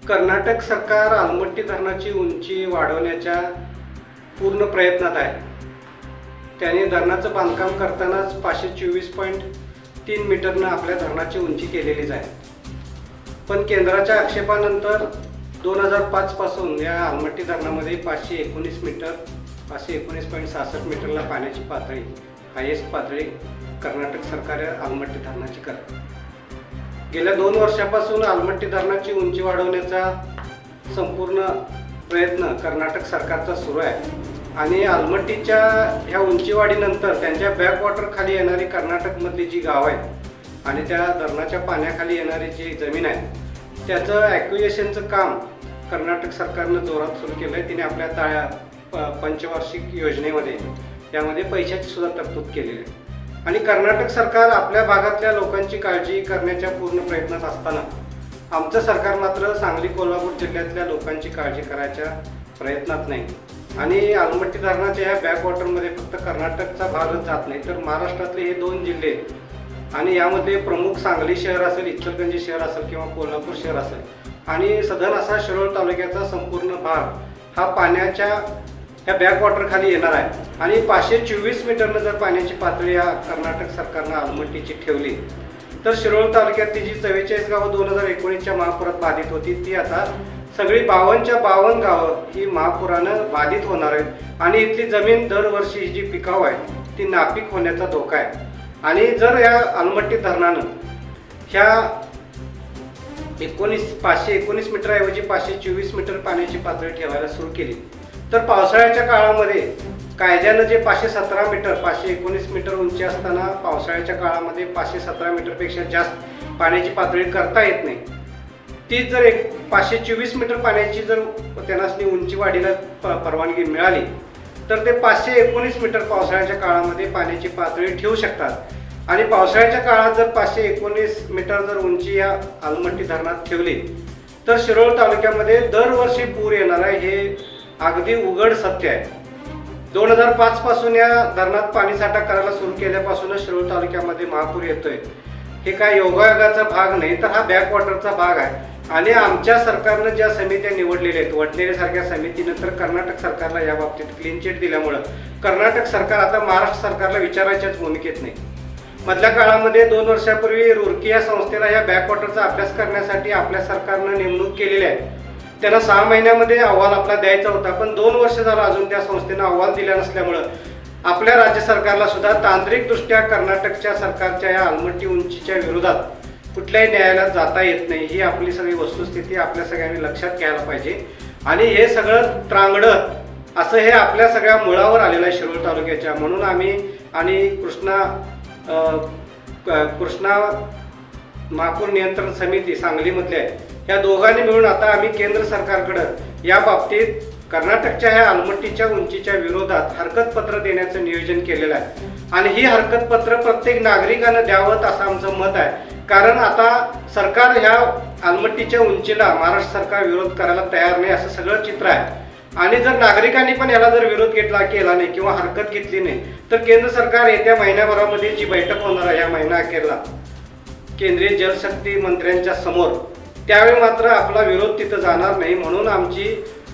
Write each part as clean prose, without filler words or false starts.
कर्नाटक सरकार अलमट्टी धरणाची उंची वाढवण्याच्या पूर्ण प्रयत्नात आहे। त्याने धरणाचं बांधकाम करतानाच 524.3 मीटरनं आपल्या धरणाची उंची केलेलीच आहे। पण केंद्राच्या आक्षेपानंतर 2005 पासून या अलमट्टी धरणामध्ये 519 मीटर 519.66 मीटरला पाण्याची पातळी हायेस्ट पातळी कर्नाटक सरकार अलमट्टी धरणाची करते। गेल्या 2 वर्षापासून अलमट्टी धरणाची उंची वाढवण्याचा संपूर्ण प्रयत्न कर्नाटक सरकारचा सुरू आहे आणि अलमट्टीच्या ह्या उंचीवाढीनंतर त्यांच्या बॅकवॉटर खाली येणारी कर्नाटकमधली जी गाव आहेत आणि त्या धरणाच्या पाण्याखाली येणारी जी जमीन आहे त्याचं ॲक्विजिशनचं काम कर्नाटक सरकारनं जोरात सुरू केलं आहे। तिने आपल्या पंचवार्षिक योजनेमध्ये त्यामध्ये पैशाची सुद्धा तरतूद केलेली आहे आणि कर्नाटक सरकार आपल्या भागातल्या लोकांची काळजी करण्याच्या पूर्ण प्रयत्नात असताना आमचं सरकार मात्र सांगली कोल्हापूर जिल्ह्यातल्या लोकांची काळजी करायच्या प्रयत्नात नाही आणि अलमट्टी धरणाच्या या बॅकवॉटरमध्ये फक्त कर्नाटकचा भागच जात नाही तर महाराष्ट्रातले हे 2 जिल्हे आणि यामध्ये प्रमुख सांगली शहर असेल, इचलकरंजी शहर असेल किंवा कोल्हापूर शहर असेल आणि सधन असा शिरोळ तालुक्याचा संपूर्ण भाग हा पाण्याच्या ह्या बॅकवॉटर खाली येणार आहे आणि 524 मीटरनं जर पाण्याची पातळी या कर्नाटक सरकारनं अलमट्टीची ठेवली तर शिरोळ तालुक्यातली जी 44 गावं 2019च्या महापुरात बाधित होती ती आता सगळी 52च्या 52 गावं ही महापुरानं बाधित होणार आहेत आणि इथली जमीन दरवर्षी ही जी पिकाऊ आहे ती नापीक होण्याचा धोका आहे। आणि जर या अलमट्टी धरणानं ह्या 519 मीटरऐवजी 524 मीटर पाण्याची पातळी ठेवायला सुरू केली तर पावसाळ्याच्या काळामध्ये कायद्यानं जे 517 मीटर 519 मीटर उंची असताना पावसाळ्याच्या काळामध्ये 517 मीटरपेक्षा जास्त पाण्याची पातळी करता येत नाही। तीच जर 524 मीटर पाण्याची जर त्यांना उंची वाढीला परवानगी मिळाली तर ते 519 मीटर पावसाळ्याच्या काळामध्ये पाण्याची पातळी ठेवू शकतात आणि पावसाळ्याच्या काळात जर 519 मीटर जर उंची या अलमट्टी धरणात ठेवली तर शिरोळ तालुक्यामध्ये दरवर्षी पूर येणार आहे हे अगदी उघड सत्य आहे। 2005 पासून या धरणात पाणीसाठा करायला सुरू केल्यापासूनच शिरोळ तालुक्यामध्ये महापूर येतोय। हे काय योगायोगाचा भाग नाही तर हा बॅकवॉटरचा भाग आहे आणि आमच्या सरकारनं ज्या समित्या निवडलेल्या आहेत वडनेरेसारख्या समितीनंतर कर्नाटक सरकारला या बाबतीत क्लीन चिट दिल्यामुळं कर्नाटक सरकार आता महाराष्ट्र सरकारला विचारायच्याच भूमिकेत नाही। मधल्या काळामध्ये 2 वर्षापूर्वी रुर्की या संस्थेला या बॅकवॉटरचा अभ्यास करण्यासाठी आपल्या सरकारनं नेमणूक केलेली आहे। त्यांना 6 महिन्यामध्ये अहवाल आपला द्यायचा होता पण 2 वर्ष झालं अजून त्या संस्थेनं अहवाल दिला नसल्यामुळं आपल्या राज्य सरकारला सुद्धा तांत्रिकदृष्ट्या कर्नाटकच्या सरकारच्या या अलमट्टी उंचीच्या विरोधात कुठल्याही न्यायालयात जाता येत नाही ही आपली सगळी वस्तुस्थिती आपल्या सगळ्यांनी लक्षात घ्यायला पाहिजे आणि हे सगळं त्रांगडत असं हे आपल्या सगळ्या मुळावर आलेलं आहे शिरोळ तालुक्याच्या। म्हणून आम्ही आणि कृष्णा महापूर नियंत्रण समिती सांगलीमधल्या या दोघांनी मिळून आता आम्ही केंद्र सरकारकडे या बाबतीत कर्नाटकच्या ह्या अलमट्टीच्या उंचीच्या विरोधात हरकतपत्र देण्याचं नियोजन केलेलं आहे आणि ही हरकतपत्र प्रत्येक नागरिकानं द्यावं असं आमचं मत आहे। कारण आता सरकार ह्या अलमट्टीच्या उंचीला महाराष्ट्र सरकार विरोध करायला तयार नाही असं सगळं चित्र आहे आणि जर नागरिकांनी पण याला जर विरोध केला नाही किंवा हरकत घेतली नाही तर केंद्र सरकार येत्या महिन्याभरामध्ये जी बैठक होणार आहे या महिना अखेरला केंद्रीय जलशक्ती मंत्र्यांच्या समोर त्यावेळी मात्र आपला विरोध तिथं जाणार नाही। म्हणून आमची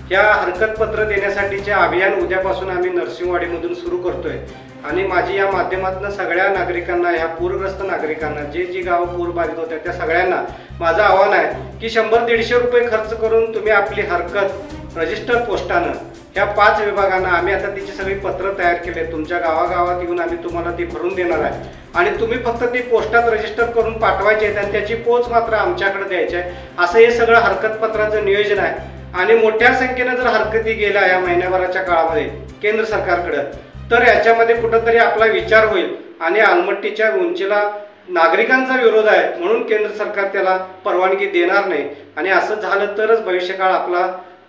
ह्या हरकतपत्र देण्यासाठीचे अभियान उद्यापासून आम्ही नरसिंहवाडीमधून सुरू करतोय आणि माझी या माध्यमातून सगळ्या नागरिकांना ह्या पूरग्रस्त नागरिकांना जी गावं पूरबाधित होत्या त्या सगळ्यांना माझं आव्हान आहे की 100-150 रुपये खर्च करून तुम्ही आपली हरकत रजिस्टर पोस्टानं ह्या 5 विभागांना आम्ही आता तिची सगळी पत्र तयार केले तुमच्या गावागावात येऊन आम्ही तुम्हाला ती भरून देणार आहे आणि तुम्ही फक्त ती पोस्टात रजिस्टर करून पाठवायची आहे आणि त्याची पोच मात्र आमच्याकडे द्यायची आहे असं हे सगळं हरकतपत्राचं नियोजन आहे। आणि मोठ्या संख्येनं जर हरकती गेल्या या महिन्याभराच्या काळामध्ये केंद्र सरकारकडे तर याच्यामध्ये कुठंतरी आपला विचार होईल आणि अलमट्टीच्या उंचीला नागरिकांचा विरोध आहे म्हणून केंद्र सरकार त्याला परवानगी देणार नाही आणि असं झालं तरच भविष्यकाळ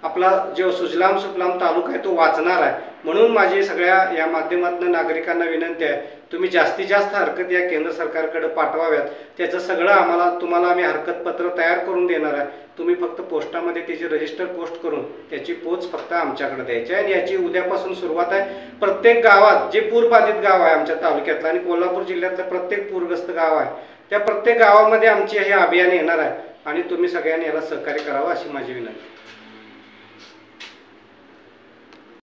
आपला जो सुजलाम सुफलाम तालुका आहे तो वाचणार आहे। म्हणून माझी सगळ्या या माध्यमातून नागरिकांना विनंती आहे तुम्ही जास्तीत जास्त हरकत या केंद्र सरकारकडे पाठवाव्यात त्याचं सगळं तुम्हाला आम्ही हरकतपत्र तयार करून देणार आहे। तुम्ही फक्त पोस्टामध्ये त्याची रजिस्टर पोस्ट करून त्याची पोच फक्त आमच्याकडे द्यायची आहे आणि याची उद्यापासून सुरुवात आहे। प्रत्येक गावात जे पूरबाधित गाव आहे आमच्या तालुक्यातलं आणि कोल्हापूर जिल्ह्यातलं प्रत्येक पूरग्रस्त गाव आहे त्या प्रत्येक गावामध्ये आमची हे अभियान येणार आहे। आणि तुम्ही सगळ्यांनी याला सहकार्य करावं अशी माझी विनंती.